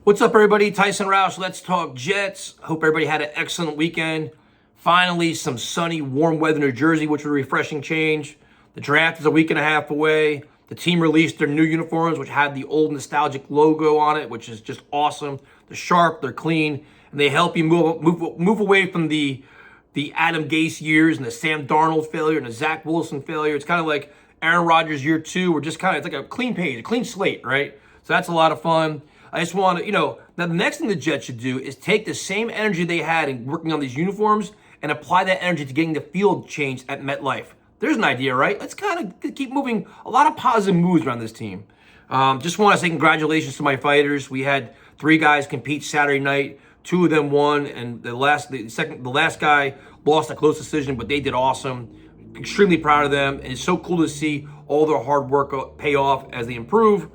What's up, everybody? Tyson Roush. Let's talk Jets. Hope everybody had an excellent weekend. Finally, some sunny, warm weather in New Jersey, which was a refreshing change. The draft is a week and a half away. The team released their new uniforms, which had the old nostalgic logo on it, which is just awesome. They're sharp, they're clean, and they help you move away from the Adam Gase years and the Sam Darnold failure and the Zach Wilson failure. It's kind of like Aaron Rodgers year two. We're just kind of, it's like a clean page, a clean slate, right? So that's a lot of fun. I just want to, now the next thing the Jets should do is take the same energy they had in working on these uniforms and apply that energy to getting the field changed at MetLife. There's an idea, right? Let's kind of keep moving a lot of positive moves around this team. Just want to say congratulations to my fighters. We had 3 guys compete Saturday night. 2 of them won, and the last guy lost a close decision, but they did awesome. Extremely proud of them, and it's so cool to see all their hard work pay off as they improve.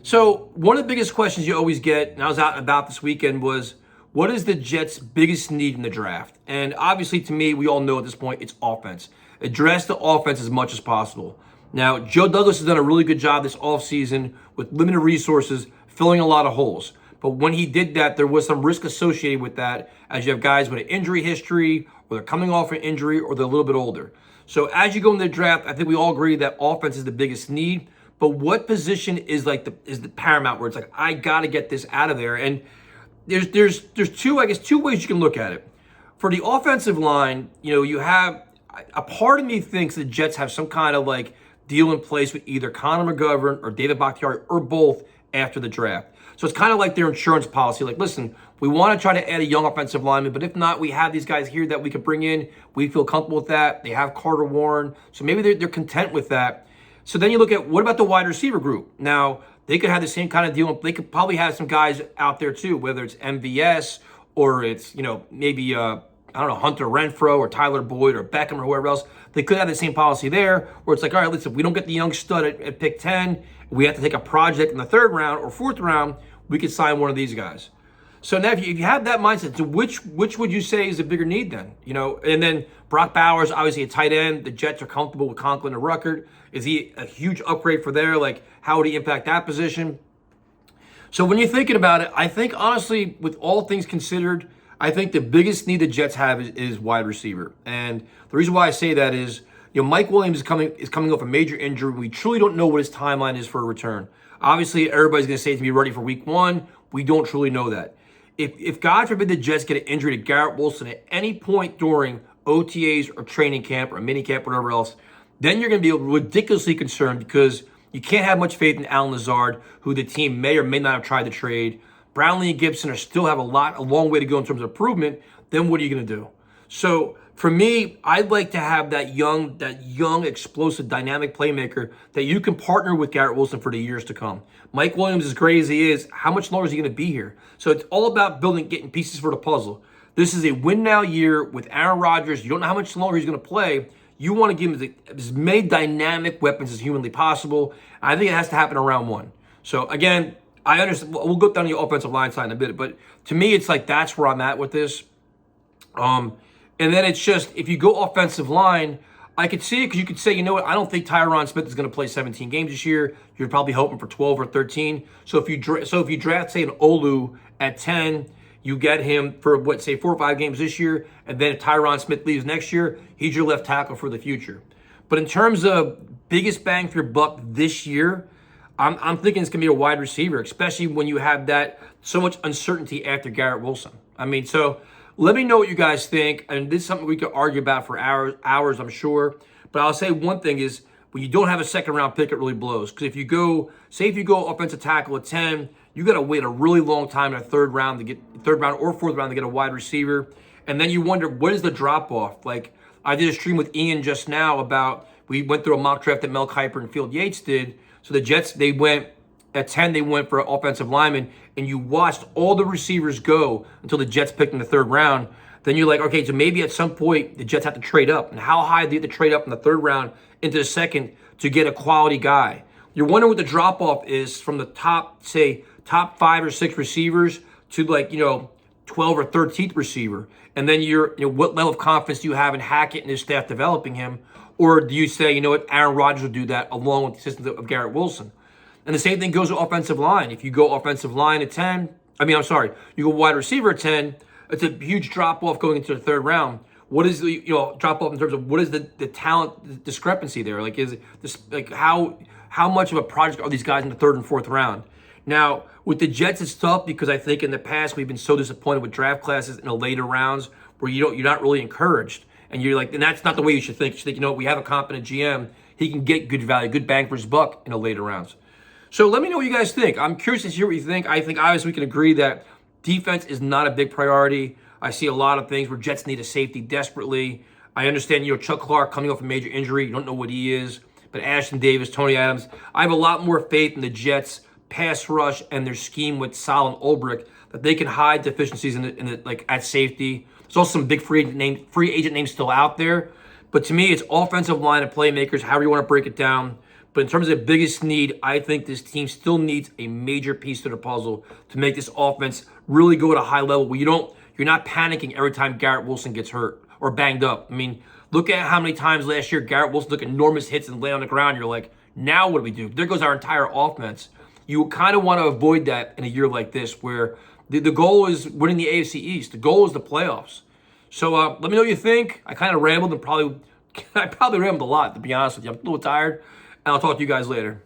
So one of the biggest questions you always get, and I was out and about this weekend, was what is the Jets' biggest need in the draft? And obviously, to me, we all know at this point, it's offense. Address the offense as much as possible. Now, Joe Douglas has done a really good job this offseason with limited resources, filling a lot of holes. But when he did that, there was some risk associated with that, as you have guys with an injury history, or they're coming off an injury, or they're a little bit older. So as you go into the draft, I think we all agree that offense is the biggest need. But what position is the paramount, where it's like, I got to get this out of there? And there's two ways you can look at it. For the offensive line, you have a part of me thinks the Jets have some kind of like deal in place with either Connor McGovern or David Bakhtiari or both after the draft. So it's kind of like their insurance policy. Like, listen, we want to try to add a young offensive lineman, but if not, we have these guys here that we could bring in. We feel comfortable with that. They have Carter Warren, so maybe they're content with that. So then you look at, what about the wide receiver group? Now, they could have the same kind of deal. They could probably have some guys out there too, whether it's MVS or it's, maybe, Hunter Renfrow or Tyler Boyd or Beckham or whoever else. They could have the same policy there, where it's like, all right, listen, if we don't get the young stud at pick 10, we have to take a project in the 3rd round or 4th round, we could sign one of these guys. So now, if you have that mindset, so which would you say is a bigger need then? And then Brock Bowers, obviously a tight end. The Jets are comfortable with Conklin and Ruckert. Is he a huge upgrade for there? Like, how would he impact that position? So when you're thinking about it, I think honestly, with all things considered, I think the biggest need the Jets have is wide receiver. And the reason why I say that is, Mike Williams is coming off a major injury. We truly don't know what his timeline is for a return. Obviously, everybody's going to say to be ready for week 1. We don't truly know that. If God forbid the Jets get an injury to Garrett Wilson at any point during OTAs or training camp or mini camp, whatever else, then you're going to be ridiculously concerned, because you can't have much faith in Allen Lazard, who the team may or may not have tried to trade. Brownlee and Gibson are still have a long way to go in terms of improvement. Then what are you going to do? So for me, I'd like to have that young, explosive, dynamic playmaker that you can partner with Garrett Wilson for the years to come. Mike Williams, as great as he is, how much longer is he going to be here? So it's all about getting pieces for the puzzle. This is a win-now year with Aaron Rodgers. You don't know how much longer he's going to play. You want to give him as many dynamic weapons as humanly possible. I think it has to happen in round 1. So again, I understand. We'll go down the offensive line side in a bit, but to me, it's like that's where I'm at with this. And then it's just, if you go offensive line, I could see it, because you could say, I don't think Tyron Smith is going to play 17 games this year. You're probably hoping for 12 or 13. So if you draft, say, an Olu at 10, you get him for 4 or 5 games this year, and then if Tyron Smith leaves next year, he's your left tackle for the future. But in terms of biggest bang for your buck this year, I'm thinking it's going to be a wide receiver, especially when you have that so much uncertainty after Garrett Wilson. So let me know what you guys think, and this is something we could argue about for hours, I'm sure. But I'll say one thing is, when you don't have a 2nd-round pick, it really blows. Because if you go offensive tackle at 10, you got to wait a really long time in a 3rd round or 4th round to get a wide receiver, and then you wonder, what is the drop off? Like, I did a stream with Ian just now about, we went through a mock draft that Mel Kiper and Field Yates did. So the Jets, they went at 10, they went for an offensive lineman, and you watched all the receivers go until the Jets picked in the 3rd round. Then you're like, okay, so maybe at some point the Jets have to trade up. And how high do you have to trade up in the 3rd round into the 2nd to get a quality guy? You're wondering what the drop-off is from the top 5 or 6 receivers to 12 or 13th receiver. And then what level of confidence do you have in Hackett and his staff developing him? Or do you say, Aaron Rodgers will do that along with the assistance of Garrett Wilson? And the same thing goes with offensive line. If you go offensive line at 10, I'm sorry. You go wide receiver at 10. It's a huge drop off going into the third round. What is the drop off in terms of what is the talent discrepancy there? Like, is it this, like, how much of a project are these guys in the third and fourth round? Now with the Jets, it's tough because I think in the past we've been so disappointed with draft classes in the later rounds where you're not really encouraged, and you're like, and that's not the way you should think. You should think, we have a competent GM, he can get good value, good bang for his buck in the later rounds. So let me know what you guys think. I'm curious to hear what you think. I think obviously we can agree that defense is not a big priority. I see a lot of things where Jets need a safety desperately. I understand, Chuck Clark coming off a major injury. You don't know what he is. But Ashton Davis, Tony Adams, I have a lot more faith in the Jets' pass rush and their scheme with Sal and Ulbrich that they can hide deficiencies in the like at safety. There's also some big free agent names still out there. But to me, it's offensive line and playmakers, however you want to break it down. But in terms of the biggest need, I think this team still needs a major piece to the puzzle to make this offense really go at a high level where you're not panicking every time Garrett Wilson gets hurt or banged up. Look at how many times last year Garrett Wilson took enormous hits and lay on the ground. You're like, now what do we do? There goes our entire offense. You kind of want to avoid that in a year like this where the goal is winning the AFC East. The goal is the playoffs. So let me know what you think. I kind of rambled and I probably rambled a lot, to be honest with you. I'm a little tired, and I'll talk to you guys later.